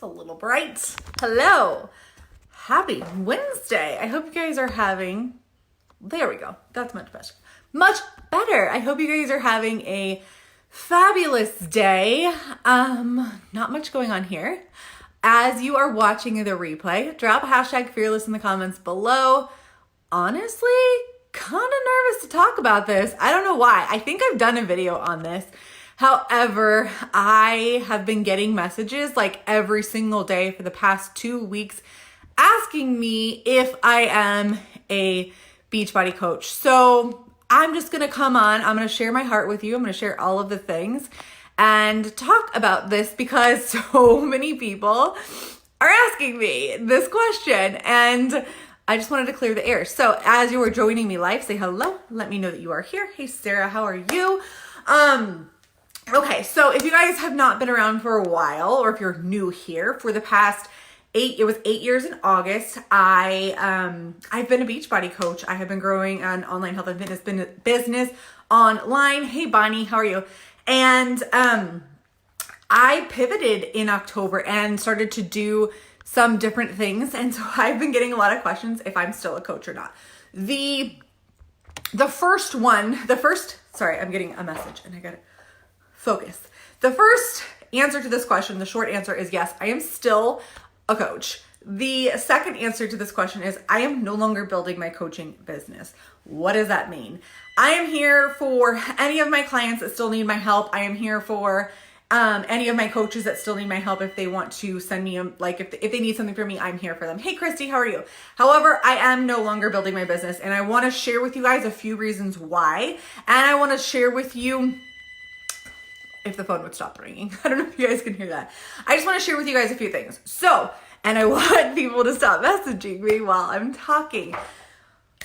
a little bright. Hello. Happy Wednesday. I hope you guys are having, there we go. That's much better. Much better. I hope you guys are having a fabulous day. Not much going on here. As you are watching the replay, drop hashtag fearless in the comments below. Honestly, kind of nervous to talk about this. I don't know why. I think I've done a video on this. However, I have been getting messages like every single day for the past 2 weeks asking me if I am a Beachbody coach. So I'm just going to come on. I'm going to share my heart with you. I'm going to share all of the things and talk about this because so many people are asking me this question and I just wanted to clear the air. So as you are joining me live, say hello. Let me know that you are here. Hey, Sarah, how are you? Okay, so if you guys have not been around for a while, or if you're new here, for the past 8 years in August, I've been a Beachbody coach. I have been growing an online health and fitness business online. Hey, Bonnie, how are you? And I pivoted in October and started to do some different things. And so I've been getting a lot of questions if I'm still a coach or not. Sorry, I'm getting a message and I got to focus. The first answer to this question, the short answer is yes, I am still a coach. The second answer to this question is I am no longer building my coaching business. What does that mean? I am here for any of my clients that still need my help. I am here for any of my coaches that still need my help. If they want to send me, if they need something from me, I'm here for them. Hey, Christy, how are you? However, I am no longer building my business and I want to share with you guys a few reasons why. And I want to share with you, if the phone would stop ringing. I don't know if you guys can hear that. I just want to share with you guys a few things. And I want people to stop messaging me while I'm talking.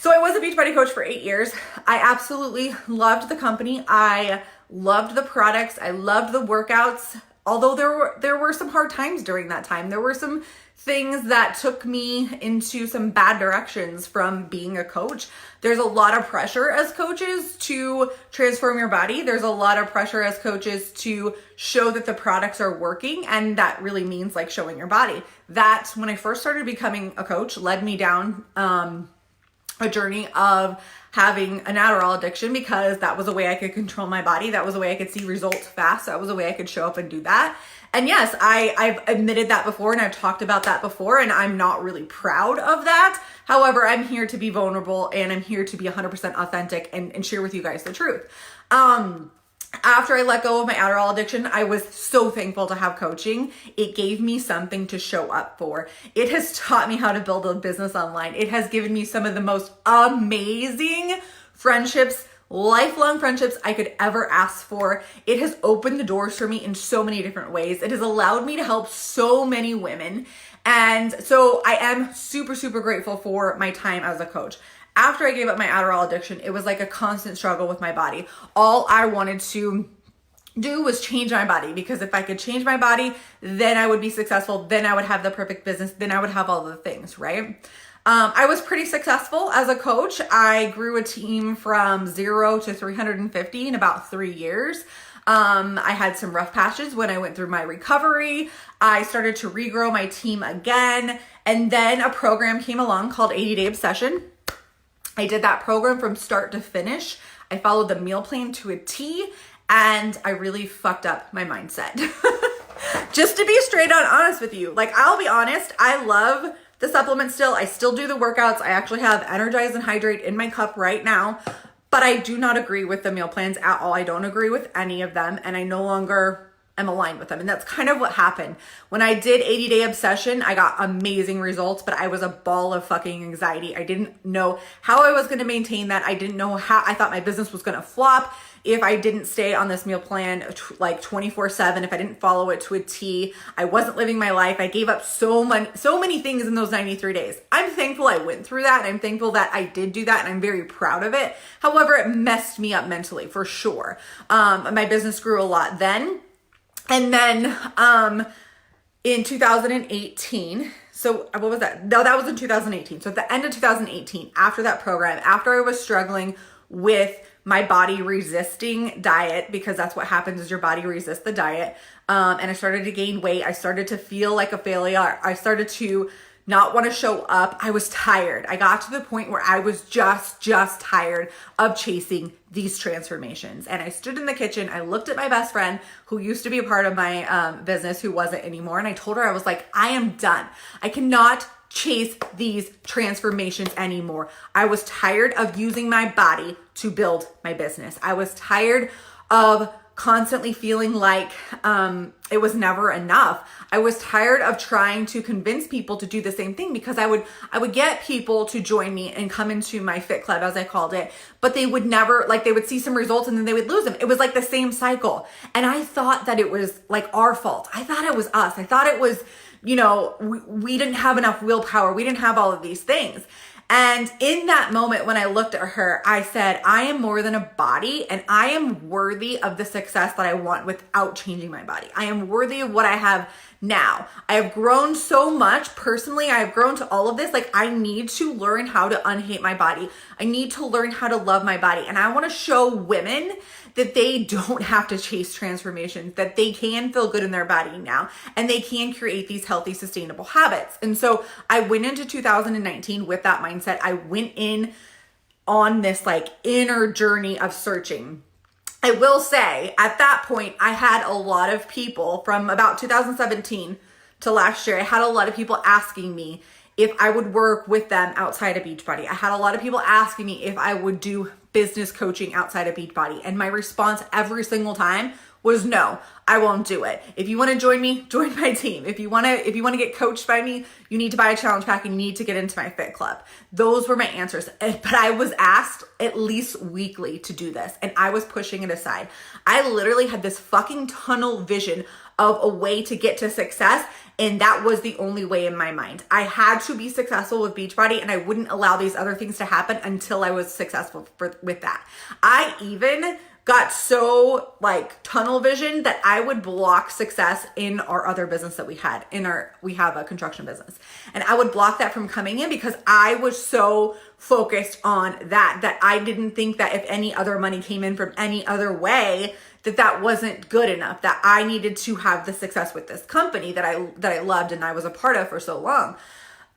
So I was a Beachbody coach for 8 years. I absolutely loved the company. I loved the products. I loved the workouts. Although there were some hard times during that time. There were some things that took me into some bad directions from being a coach. There's a lot of pressure as coaches to transform your body. There's a lot of pressure as coaches to show that the products are working. And that really means like showing your body. That when I first started becoming a coach led me down a journey of having an Adderall addiction because that was a way I could control my body. That was a way I could see results fast. That was a way I could show up and do that. And yes, I've admitted that before and I've talked about that before and I'm not really proud of that. However, I'm here to be vulnerable and I'm here to be 100% authentic and share with you guys the truth. After I let go of my Adderall addiction, I was so thankful to have coaching. It gave me something to show up for. It has taught me how to build a business online. It has given me some of the most amazing friendships, lifelong friendships I could ever ask for. It has opened the doors for me in so many different ways. It has allowed me to help so many women. And so I am super, super grateful for my time as a coach. After I gave up my Adderall addiction, it was like a constant struggle with my body. All I wanted to do was change my body because if I could change my body, then I would be successful. Then I would have the perfect business. Then I would have all the things, right? I was pretty successful as a coach. I grew a team from 0 to 350 in about 3 years. I had some rough patches when I went through my recovery. I started to regrow my team again. And then a program came along called 80-Day Obsession. I did that program from start to finish. I followed the meal plan to a T and I really fucked up my mindset. Just to be straight on honest with you, like I'll be honest, I love the supplement still. I still do the workouts. I actually have Energize and Hydrate in my cup right now, but I do not agree with the meal plans at all. I don't agree with any of them and I no longer am aligned with them. And that's kind of what happened. When I did 80-Day Obsession, I got amazing results, but I was a ball of fucking anxiety. I didn't know how I was going to maintain that. I didn't know how, I thought my business was going to flop if I didn't stay on this meal plan like 24/7, if I didn't follow it to a T. I wasn't living my life. I gave up so many things in those 93 days. I'm thankful I went through that and I'm thankful that I did do that and I'm very proud of it. However, it messed me up mentally for sure. My business grew a lot then. And then in 2018, so what was that? No, that was in 2018. So at the end of 2018, after that program, after I was struggling with my body resisting diet, because that's what happens is your body resists the diet. And I started to gain weight. I started to feel like a failure. I started to not want to show up. I was tired. I got to the point where I was just tired of chasing these transformations. And I stood in the kitchen. I looked at my best friend who used to be a part of my business, who wasn't anymore. And I told her, I was like, I am done. I cannot chase these transformations anymore. I was tired of using my body to build my business. I was tired of constantly feeling like it was never enough. I was tired of trying to convince people to do the same thing, because I would get people to join me and come into my fit club, as I called it, but they would never, like, they would see some results and then they would lose them. It was like the same cycle. And I thought that it was like our fault. I thought it was us. I thought it was, we didn't have enough willpower. We didn't have all of these things. And in that moment, when I looked at her, I said, I am more than a body, and I am worthy of the success that I want without changing my body. I am worthy of what I have now. I have grown so much personally. I have grown to all of this. Like, I need to learn how to unhate my body. I need to learn how to love my body. And I want to show women that they don't have to chase transformations, that they can feel good in their body now, and they can create these healthy, sustainable habits. And so I went into 2019 with that mindset. I went in on this like inner journey of searching. I will say at that point, I had a lot of people from about 2017 to last year. I had a lot of people asking me if I would work with them outside of Beachbody. I had a lot of people asking me if I would do business coaching outside of Beachbody. And my response every single time was no, I won't do it. If you want to join me, join my team. If you want to get coached by me, you need to buy a challenge pack and you need to get into my fit club. Those were my answers. But I was asked at least weekly to do this, and I was pushing it aside. I literally had this fucking tunnel vision of a way to get to success, and that was the only way in my mind. I had to be successful with Beachbody, and I wouldn't allow these other things to happen until I was successful with that. I even got so like tunnel vision that I would block success in our other business that we had. We have a construction business, and I would block that from coming in because I was so focused on that I didn't think that if any other money came in from any other way, that wasn't good enough, that I needed to have the success with this company that I loved and I was a part of for so long.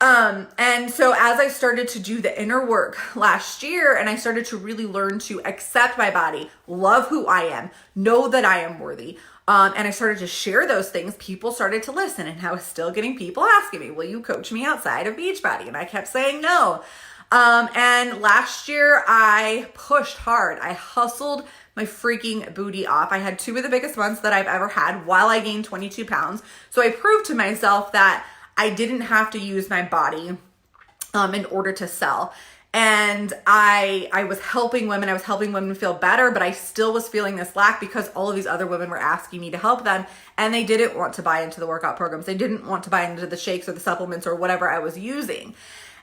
And so as I started to do the inner work last year, and I started to really learn to accept my body, love who I am, know that I am worthy, and I started to share those things, people started to listen. And I was still getting people asking me, will you coach me outside of Beachbody? And I kept saying no. And last year I pushed hard. I hustled my freaking booty off. I had 2 of the biggest months that I've ever had while I gained 22 pounds. So I proved to myself that I didn't have to use my body in order to sell. And I was helping women. I was helping women feel better, but I still was feeling this lack because all of these other women were asking me to help them, and they didn't want to buy into the workout programs. They didn't want to buy into the shakes or the supplements or whatever I was using.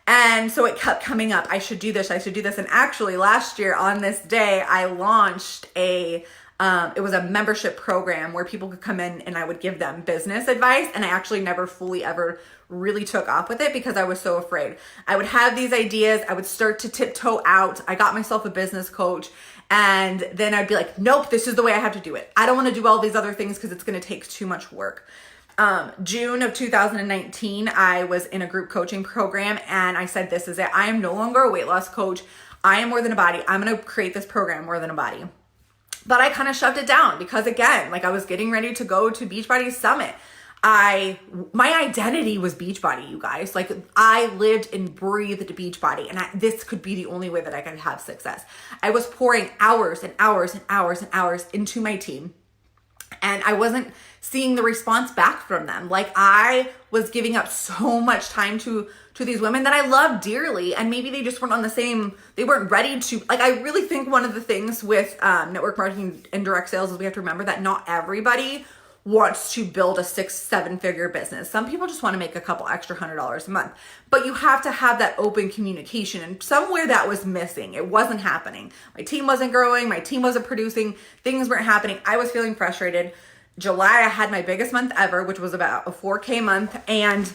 And so it kept coming up. I should do this. I should do this. And actually last year on this day, I launched it was a membership program where people could come in and I would give them business advice. And I actually never fully ever really took off with it because I was so afraid. I would have these ideas. I would start to tiptoe out. I got myself a business coach, and then I'd be like, nope, this is the way I have to do it. I don't want to do all these other things because it's going to take too much work. June of 2019, I was in a group coaching program, and I said, this is it. I am no longer a weight loss coach. I am more than a body. I'm going to create this program more than a body. But I kind of shoved it down because, again, like I was getting ready to go to Beachbody Summit. My identity was Beachbody, you guys. Like, I lived and breathed Beachbody, and this could be the only way that I could have success. I was pouring hours and hours and hours and hours into my team, and I wasn't seeing the response back from them. Like, I was giving up so much time to these women that I love dearly, and maybe they just weren't on the same, they weren't ready to, like, I really think one of the things with network marketing and direct sales is we have to remember that not everybody wants to build a 6-7 figure business. Some people just want to make a couple extra $100 a month, but you have to have that open communication, and somewhere that was missing. It wasn't happening. My team wasn't growing. My team wasn't producing. Things weren't happening. I was feeling frustrated. July, I had my biggest month ever, which was about a 4K month, and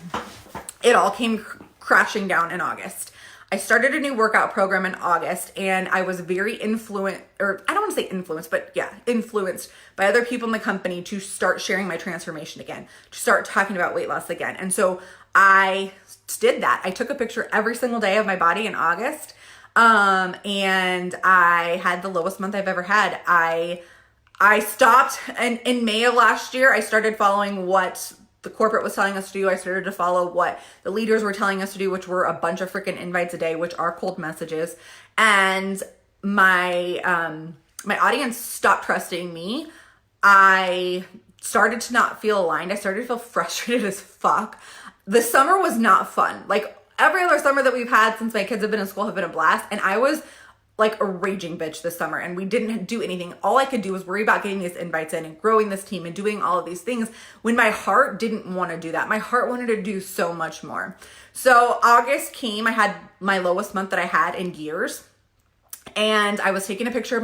it all came crashing down in August. I started a new workout program in August, and I was very influenced, or I don't want to say influenced, but yeah, influenced by other people in the company to start sharing my transformation again, to start talking about weight loss again. And so I did that. I took a picture every single day of my body in August. And I had the lowest month I've ever had. I stopped, and in May of last year, I started following what the corporate was telling us to do. I started to follow what the leaders were telling us to do, which were a bunch of freaking invites a day, which are cold messages. And my audience stopped trusting me. I started to not feel aligned. I started to feel frustrated as fuck. The summer was not fun. Like every other summer that we've had since my kids have been in school have been a blast. And I was like a raging bitch this summer, and we didn't do anything. All I could do was worry about getting these invites in and growing this team and doing all of these things when my heart didn't want to do that. My heart wanted to do so much more. So August came, I had my lowest month that I had in years. And I was taking a picture of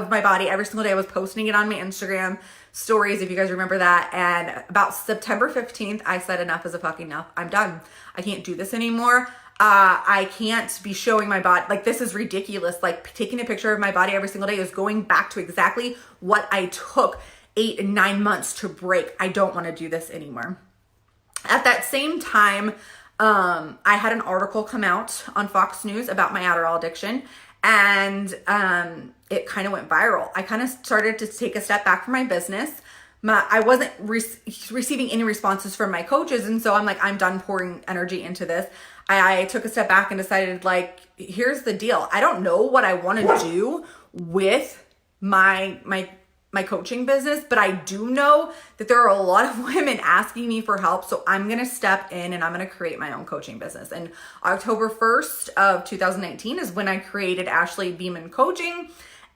my body every single day. I was posting it on my Instagram stories, if you guys remember that. And about September 15th, I said enough is a fucking enough. I'm done. I can't do this anymore. I can't be showing my body. Like, this is ridiculous. Like, taking a picture of my body every single day is going back to exactly what I took 8 and 9 months to break. I don't want to do this anymore. At that same time, I had an article come out on Fox News about my Adderall addiction, and it kind of went viral. I kind of started to take a step back from my business. I wasn't receiving any responses from my coaches, and so I'm like, I'm done pouring energy into this. I took a step back and decided, like, here's the deal. I don't know what I want to do with my coaching business, but I do know that there are a lot of women asking me for help. So I'm going to step in and I'm going to create my own coaching business. And October 1st of 2019 is when I created Ashley Beeman Coaching.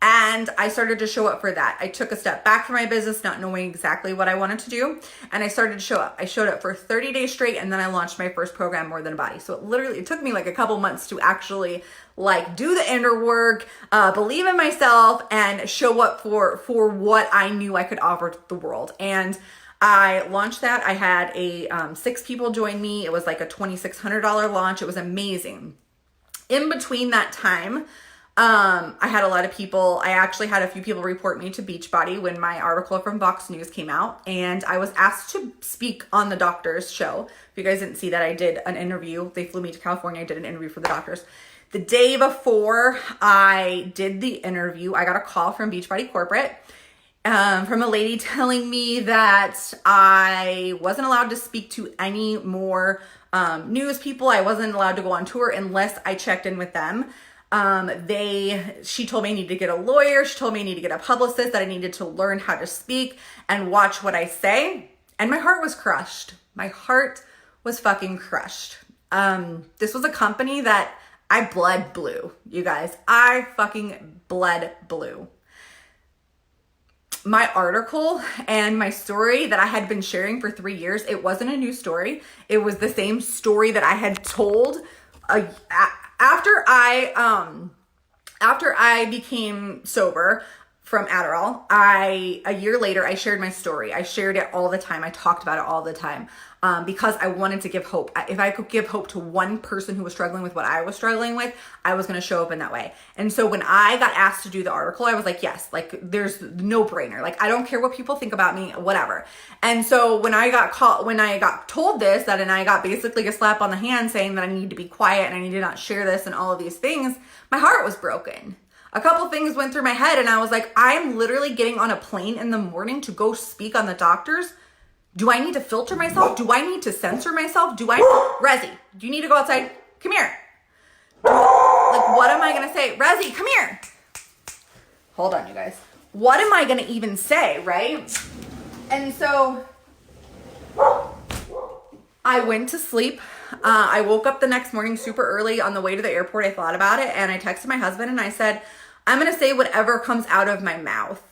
And I started to show up for that. I took a step back from my business, not knowing exactly what I wanted to do. And I started to show up. I showed up for 30 days straight, and then I launched my first program, More Than a Body. So it took me like a couple months to actually like do the inner work, believe in myself, and show up for what I knew I could offer the world. And I launched that. I had 6 people join me. It was like a $2,600 launch. It was amazing. In between that time, I had a lot of people. I actually had a few people report me to Beachbody when my article from Fox News came out, and I was asked to speak on the doctor's show. If you guys didn't see that, I did an interview. They flew me to California. I did an interview for the doctors. The day before I did the interview, I got a call from Beachbody corporate, from a lady telling me that I wasn't allowed to speak to any more news people. I wasn't allowed to go on tour unless I checked in with them. She told me I needed to get a lawyer. She told me I needed to get a publicist, that I needed to learn how to speak and watch what I say. And my heart was crushed. My heart was fucking crushed. This was a company that I bled blue, you guys. I fucking bled blue. My article and my story that I had been sharing for 3 years, it wasn't a new story. It was the same story that I had told after I became sober from Adderall. A year later, I shared my story. I shared it all the time. I talked about it all the time, because I wanted to give hope. If I could give hope to one person who was struggling with what I was struggling with, I was going to show up in that way. And so when I got asked to do the article, I was like, yes, like there's no brainer. Like, I don't care what people think about me, whatever. And so when I got told this, and I got basically a slap on the hand saying that I need to be quiet and I need to not share this and all of these things, my heart was broken. A couple things went through my head, and I was like, I'm literally getting on a plane in the morning to go speak on the doctors. Do I need to filter myself? Do I need to censor myself? Rezzy, do you need to go outside? Come here. Like, what am I going to say? Rezzy, come here. Hold on, you guys. What am I going to even say, right? And so I went to sleep. I woke up the next morning super early. On the way to the airport, I thought about it, and I texted my husband and I said, I'm going to say whatever comes out of my mouth.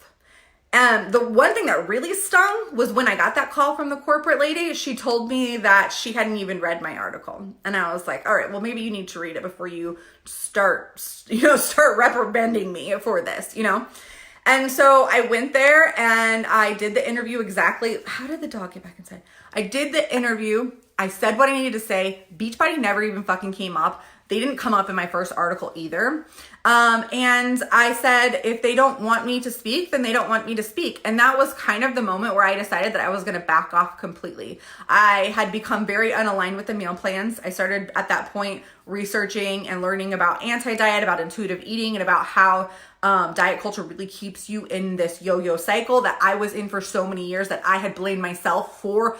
And the one thing that really stung was when I got that call from the corporate lady. She told me that she hadn't even read my article. And I was like, all right, well, maybe you need to read it before you start reprimanding me for this, And so I went there and I did the interview exactly. How did the dog get back inside? I did the interview I said what I needed to say. Beachbody never even fucking came up. They didn't come up in my first article either. And I said, if they don't want me to speak, then they don't want me to speak. And that was kind of the moment where I decided that I was going to back off completely. I had become very unaligned with the meal plans. I started at that point researching and learning about anti-diet, about intuitive eating, and about how diet culture really keeps you in this yo-yo cycle that I was in for so many years, that I had blamed myself for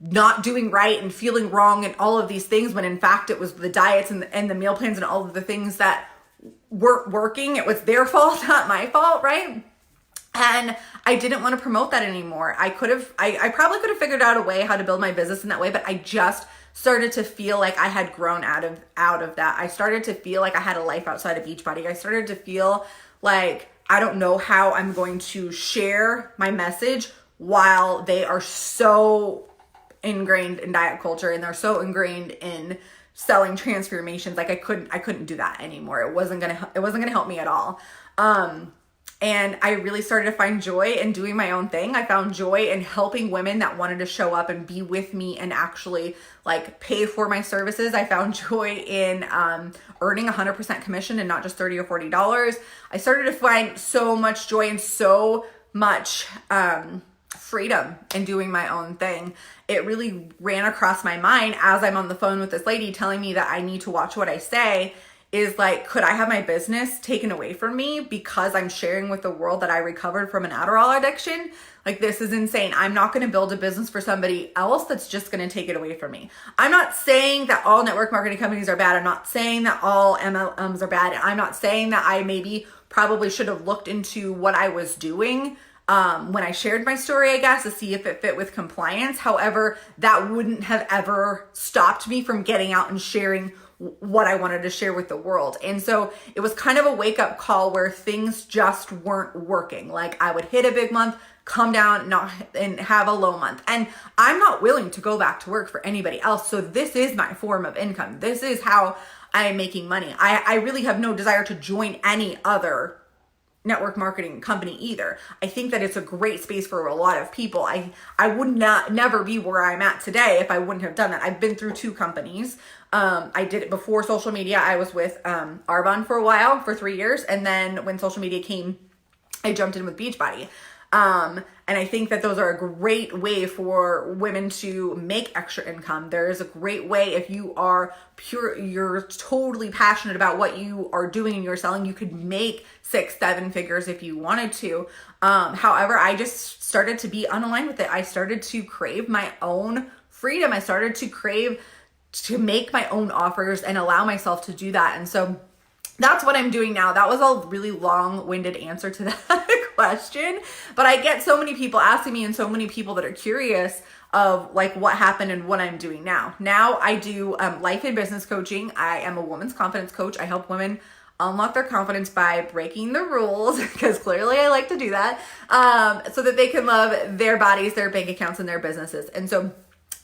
not doing right and feeling wrong and all of these things, when in fact it was the diets and the meal plans and all of the things that weren't working. It was their fault, not my fault, right? And I didn't want to promote that anymore. I probably could have figured out a way how to build my business in that way, but I just started to feel like I had grown out of that. I started to feel like I had a life outside of Beachbody. I started to feel like I don't know how I'm going to share my message while they are so ingrained in diet culture and they're so ingrained in selling transformations. Like I couldn't do that anymore. It wasn't gonna help me at all. And I really started to find joy in doing my own thing. I found joy in helping women that wanted to show up and be with me and actually like pay for my services. I found joy in earning 100% commission and not just $30 or $40. I started to find so much joy and so much freedom in doing my own thing. It really ran across my mind as I'm on the phone with this lady telling me that I need to watch what I say, is like, could I have my business taken away from me because I'm sharing with the world that I recovered from an Adderall addiction? Like, this is insane. I'm not going to build a business for somebody else that's just going to take it away from me. I'm not saying that all network marketing companies are bad. I'm not saying that all MLMs are bad. I'm not saying that I maybe probably should have looked into what I was doing when I shared my story, I guess, to see if it fit with compliance. However, that wouldn't have ever stopped me from getting out and sharing what I wanted to share with the world. And so it was kind of a wake up call where things just weren't working. Like, I would hit a big month, come down, and have a low month. And I'm not willing to go back to work for anybody else. So this is my form of income. This is how I am making money. I really have no desire to join any other network marketing company either. I think that it's a great space for a lot of people. I would never be where I'm at today if I wouldn't have done that. I've been through 2 companies. I did it before social media. I was with Arbonne for a while, for 3 years. And then when social media came, I jumped in with Beachbody. And I think that those are a great way for women to make extra income. There is a great way, if you are you're totally passionate about what you are doing and you're selling, you could make 6-7 figures if you wanted to. However, I just started to be unaligned with it. I started to crave my own freedom. I started to crave to make my own offers and allow myself to do that. And so that's what I'm doing now. That was a really long-winded answer to that question, but I get so many people asking me and so many people that are curious of like what happened and what I'm doing now. Now I do life and business coaching. I am a woman's confidence coach. I help women unlock their confidence by breaking the rules, because clearly I like to do that, so that they can love their bodies, their bank accounts, and their businesses. And so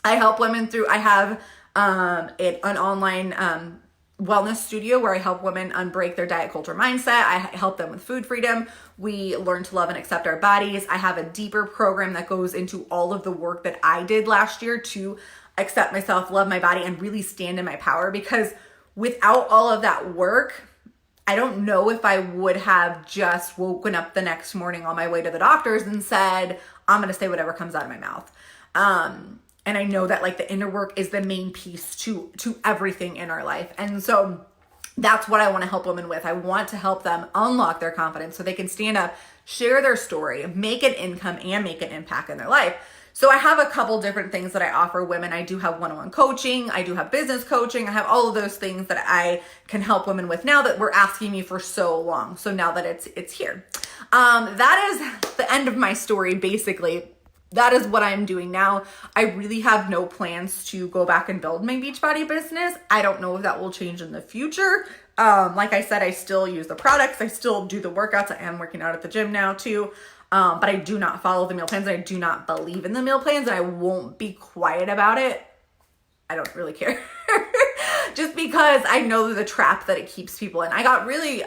I help women through, I have an online wellness studio where I help women unbreak their diet culture mindset. I help them with food freedom. We learn to love and accept our bodies. I have a deeper program that goes into all of the work that I did last year to accept myself, love my body, and really stand in my power, because without all of that work, I don't know if I would have just woken up the next morning on my way to the doctor's and said, I'm going to say whatever comes out of my mouth. And I know that like the inner work is the main piece to everything in our life. And so that's what I want to help women with. I want to help them unlock their confidence so they can stand up, share their story, make an income, and make an impact in their life. So I have a couple different things that I offer women. I do have one-on-one coaching. I do have business coaching. I have all of those things that I can help women with now that were asking me for so long. So now that it's here. That is the end of my story, basically. That is what I'm doing now. I really have no plans to go back and build my Beachbody business. I don't know if that will change in the future. Like I said, I still use the products. I still do the workouts. I am working out at the gym now too. But I do not follow the meal plans. And I do not believe in the meal plans, and I won't be quiet about it. I don't really care. Just because I know the trap that it keeps people in. I got really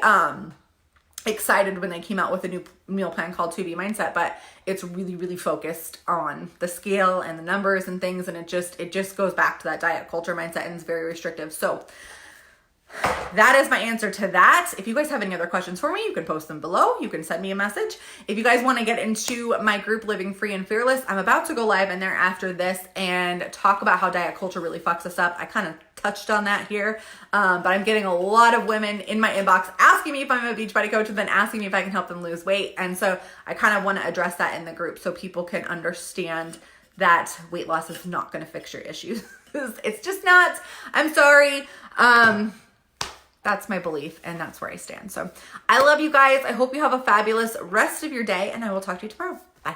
excited when they came out with a new meal plan called 2B Mindset, but it's really, really focused on the scale and the numbers and things. And it just goes back to that diet culture mindset and it's very restrictive. So that is my answer to that. If you guys have any other questions for me, you can post them below. You can send me a message. If you guys want to get into my group, Living Free and Fearless, I'm about to go live in there after this and talk about how diet culture really fucks us up. I kind of touched on that here, but I'm getting a lot of women in my inbox asking me if I'm a Beachbody coach and then asking me if I can help them lose weight. And so I kind of want to address that in the group so people can understand that weight loss is not going to fix your issues. It's just not. I'm sorry. That's my belief and that's where I stand. So I love you guys. I hope you have a fabulous rest of your day and I will talk to you tomorrow. Bye.